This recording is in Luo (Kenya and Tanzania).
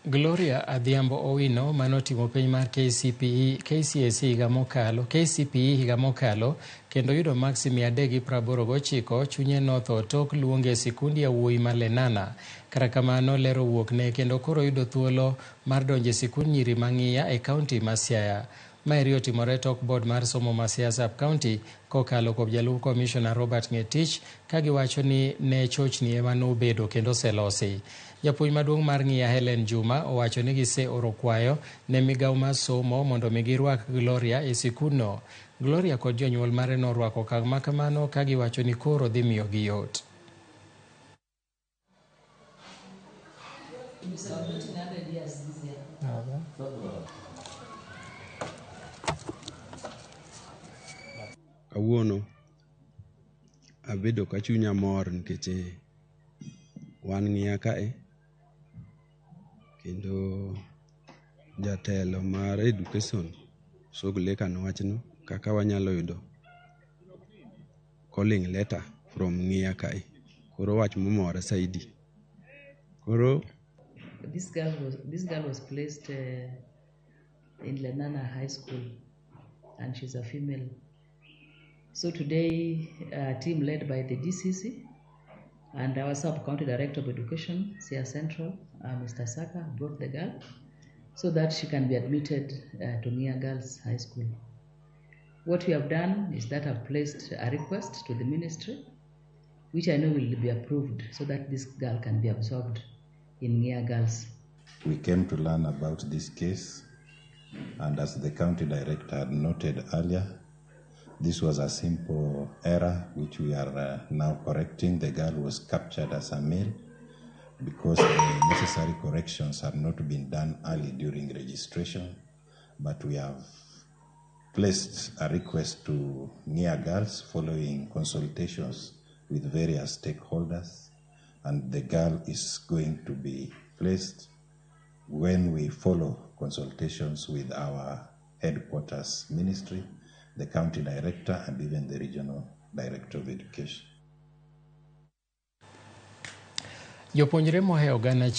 Gloria Adhiambo Owino manotimo penj mar KCSE higa mokalo kendo yudo maksi 389 chunye notho tok luonge e sikund yawuoyi ma Lenana. Kata kamano lero wuokne kendo koro yudo thuolo mar donjo e sikund nyiri mang'iya e kaunti ma Siaya. Maeri otimore tok board mar somo ma Siaya sub-county kokalo kuom jalup komishona Robert Ngetich ka giwacho ni ne chochni ema nobedo kendo oselosi. Japuonj maduong' mar Ng'iya Helen Juma owacho ni gise oro kwayo ne migawo mar somo mondo mi girwak Gloria e sikundno. Gloria kod jonyuol mare norwako okang' ma kamano ka giwacho ni koro dhi miyo gi yot. Kawuono abedo ka chunya mor nikech wan ng'iya kae kendo jatelo mar education Sogleka nowachno kaka wanyalo yudo calling letter from ng'iya kae. Koro wach momora saidi. Koro this girl was placed in Lenana High School and she's a female. So today a team led by the DCC and our sub-county director of education, Siaya Central, Mr. Saka, brought the girl so that she can be admitted to Ng'iya Girls High School. What we have done is that I've placed a request to the ministry, which I know will be approved so that this girl can be absorbed in Ng'iya Girls. We came to learn about this case, and as the county director had noted earlier, this was a simple error which we are now correcting. The girl was captured as a male because the necessary corrections had not been done early during registration, but we have placed a request to Ng'iya Girls following consultations with various stakeholders, and the girl is going to be placed when we follow consultations with our headquarters ministry, the county director, and even the regional director of education. Jopuonjre mohewo gana